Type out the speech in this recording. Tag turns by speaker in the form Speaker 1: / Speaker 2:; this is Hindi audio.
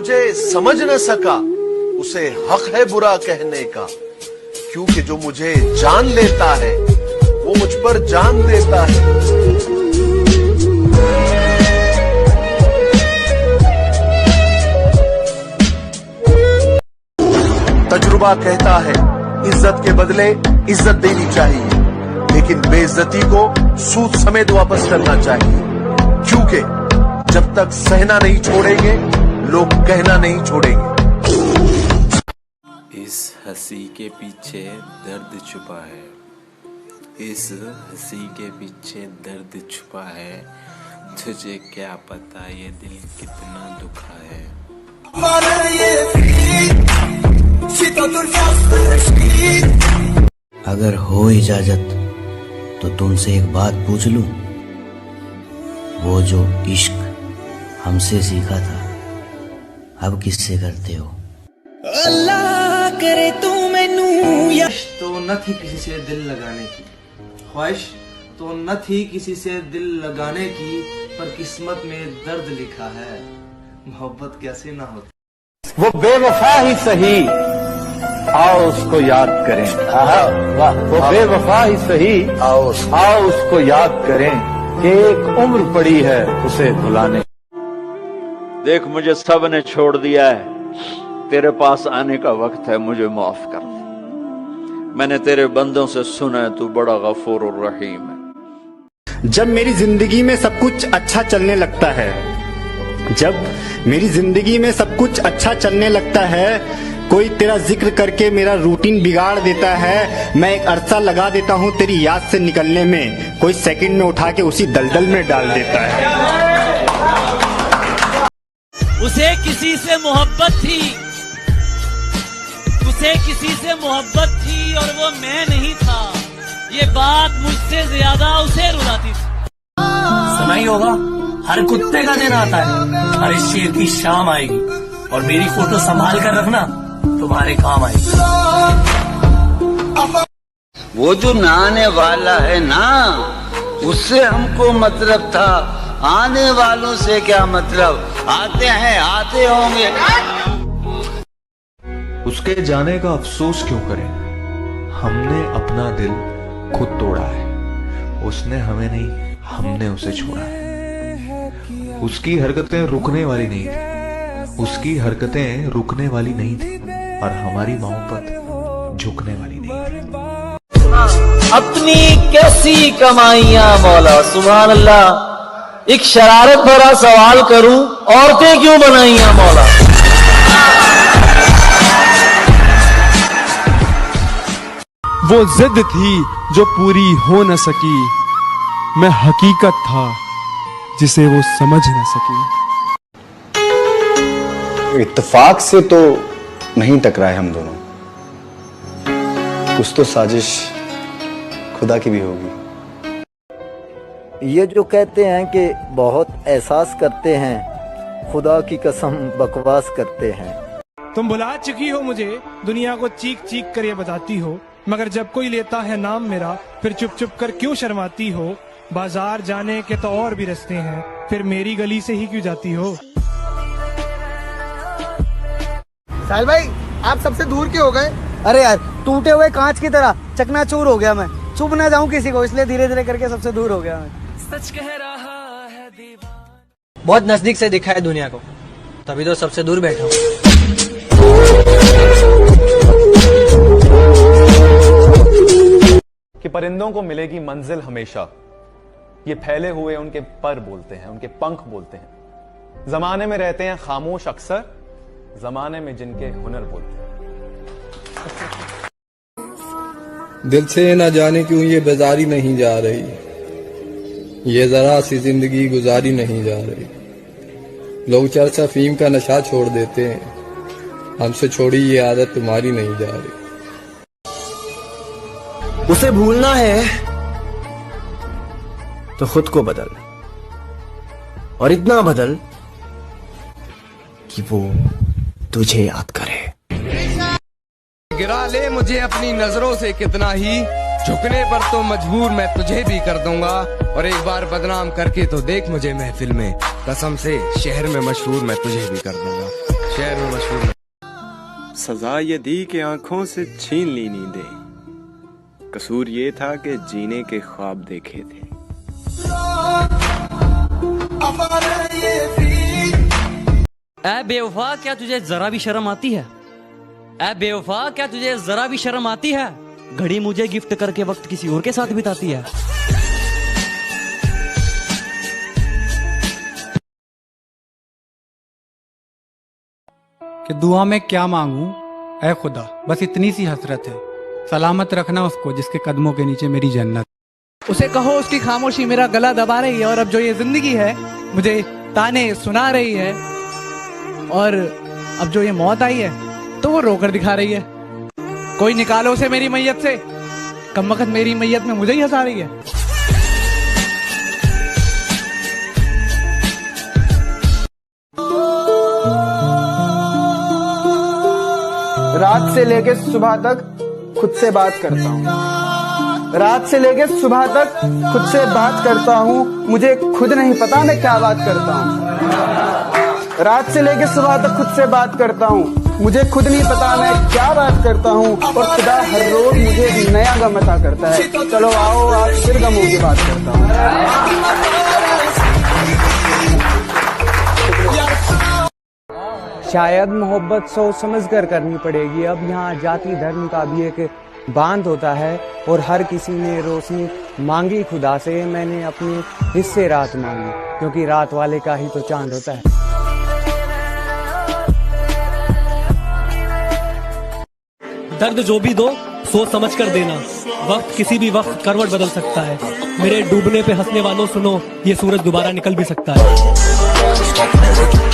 Speaker 1: मुझे समझ न सका उसे हक है बुरा कहने का, क्योंकि जो मुझे जान लेता है वो मुझ पर जान देता है। तजुर्बा कहता है इज्जत के बदले इज्जत देनी चाहिए, लेकिन बेइज्जती को सूद समेत वापस करना चाहिए, क्योंकि जब तक सहना नहीं छोड़ेंगे लोग कहना नहीं छोड़ेंगे।
Speaker 2: इस हंसी के पीछे दर्द छुपा है, इस हंसी के पीछे दर्द छुपा है, तुझे क्या पता ये दिल कितना दुखा है।
Speaker 3: अगर हो इजाजत तो तुमसे एक बात पूछ लूं, वो जो इश्क हमसे सीखा था अब किससे करते हो?
Speaker 4: अल्लाह करे तू मैनू तो न थी किसी से दिल लगाने की, ख्वाहिश तो न थी किसी से दिल लगाने की, पर किस्मत में दर्द लिखा है, मोहब्बत कैसे ना होती।
Speaker 5: वो बेवफा ही सही, आओ उसको याद करें। वो बेवफा ही सही, आओ उसको याद करें कि एक उम्र पड़ी है उसे भुलाने। देख मुझे सब ने छोड़ दिया है, तेरे पास आने का वक्त है, मुझे माफ कर दे। मैंने तेरे बंदों से सुना है तू बड़ा गफूर और रहीम है।
Speaker 6: जब मेरी जिंदगी में सब कुछ अच्छा चलने लगता है, जब मेरी जिंदगी में सब कुछ अच्छा चलने लगता है, कोई तेरा जिक्र करके मेरा रूटीन बिगाड़ देता है, मैं एक अरसा लगा देता हूँ तेरी याद से निकलने में, कोई सेकंड में उठा के उसी दलदल में डाल देता है।
Speaker 7: उसे किसी से मोहब्बत थी, उसे किसी से मोहब्बत थी और वो मैं नहीं था, ये बात मुझसे ज्यादा उसे रुलाती थी।
Speaker 8: सुना ही होगा, हर कुत्ते का दिन आता है, हर शेर की शाम आएगी, और मेरी फोटो संभाल कर रखना, तुम्हारे काम आएगी।
Speaker 9: वो जो नहाने वाला है ना, उससे हमको मतलब था, आने वालों से क्या मतलब, आते हैं आते होंगे।
Speaker 10: उसके जाने का अफसोस क्यों करें, हमने अपना दिल खुद तोड़ा है, उसने हमें नहीं, हमने उसे छोड़ा है। उसकी हरकतें रुकने वाली नहीं थी, उसकी हरकतें रुकने वाली नहीं थी, और हमारी मोहब्बत झुकने वाली नहीं थी।
Speaker 7: अपनी कैसी कमाइयां मौला, सुभान अल्लाह। एक शरारत भरा सवाल करूं, औरतें क्यों बनाइयां मौला?
Speaker 11: वो जिद थी जो पूरी हो न सकी, मैं हकीकत था जिसे वो समझ न सकी।
Speaker 12: इत्तेफाक से तो नहीं टकराए हम दोनों, कुछ तो साजिश खुदा की भी होगी।
Speaker 13: ये जो कहते हैं कि बहुत एहसास करते हैं, खुदा की कसम बकवास करते हैं।
Speaker 11: तुम बुला चुकी हो मुझे, दुनिया को चीख चीख कर ये बताती हो, मगर जब कोई लेता है नाम मेरा फिर चुप चुप कर क्यों शर्माती हो। बाजार जाने के तो और भी रास्ते हैं, फिर मेरी गली से ही क्यों जाती हो।
Speaker 14: साहिल भाई, आप सबसे दूर क्यों हो गए? अरे यार, टूटे हुए कांच की तरह चकनाचूर हो गया मैं, चुप ना जाऊं किसी को, इसलिए धीरे धीरे करके सबसे दूर हो गया मैं।
Speaker 7: सच कह रहा है दीवाना।
Speaker 14: बहुत नजदीक से दिखा है दुनिया को, तभी तो सबसे दूर बैठा हूँ।
Speaker 10: कि परिंदों को मिलेगी मंजिल हमेशा, ये फैले हुए उनके पर बोलते हैं, उनके पंख बोलते हैं। जमाने में रहते हैं खामोश अक्सर, जमाने में जिनके हुनर बोलते हैं।
Speaker 15: दिल से न जाने क्यों ये बेजारी नहीं जा रही, ये जरा सी जिंदगी गुजारी नहीं जा रही। लोग चर्चा फीम का नशा छोड़ देते हैं, हमसे छोड़ी ये आदत तुम्हारी नहीं जा रही।
Speaker 4: उसे भूलना है तो खुद को बदल, और इतना बदल कि वो तुझे याद करे।
Speaker 15: गिरा ले मुझे अपनी नजरों से कितना ही, झुकने पर तो मजबूर मैं तुझे भी कर दूंगा, और एक बार बदनाम करके तो देख मुझे महफिल में, कसम से शहर में मशहूर मैं तुझे भी कर दूंगा।
Speaker 16: शहर में मशहूर।
Speaker 17: सजा ये दी कि आंखों से छीन ली नींदें, कसूर ये था कि जीने के ख्वाब देखे थे।
Speaker 18: ऐ बेवफा, क्या तुझे जरा भी शर्म आती है? ऐ बेवफा, क्या तुझे जरा भी शर्म आती है? घड़ी मुझे गिफ्ट करके वक्त किसी और के साथ बिताती है।
Speaker 19: कि दुआ में क्या मांगूं ऐ खुदा, बस इतनी सी हसरत है, सलामत रखना उसको जिसके कदमों के नीचे मेरी जन्नत।
Speaker 11: उसे कहो उसकी खामोशी मेरा गला दबा रही है, और अब जो ये जिंदगी है मुझे ताने सुना रही है, और अब जो ये मौत आई है तो वो रोकर दिखा रही है। कोई निकालो उसे मेरी मैयत से, कमबख्त मेरी मैयत में मुझे ही हंसा रही है।
Speaker 14: रात से लेके सुबह तक खुद से बात करता हूँ, रात से लेके सुबह तक खुद से बात करता हूँ, मुझे खुद नहीं पता मैं क्या बात करता हूँ। रात से लेके सुबह तक खुद से बात करता हूँ, मुझे खुद नहीं पता मैं क्या बात करता हूँ, और खुदा हर रोज मुझे नया गम अता करता है। चलो आओ आज फिर गमों की बात करता हूँ।
Speaker 20: शायद मोहब्बत सोच समझ कर करनी पड़ेगी। अब यहाँ जाति धर्म का भी एक बांध होता है, और हर किसी ने रोशनी मांगी खुदा से, मैंने अपने हिस्से रात मांगी, क्योंकि रात वाले का ही तो चांद होता है।
Speaker 8: दर्द जो भी दो सोच समझ कर देना, वक्त किसी भी वक्त करवट बदल सकता है। मेरे डूबने पे हंसने वालों सुनो, ये सूरज दोबारा निकल भी सकता है।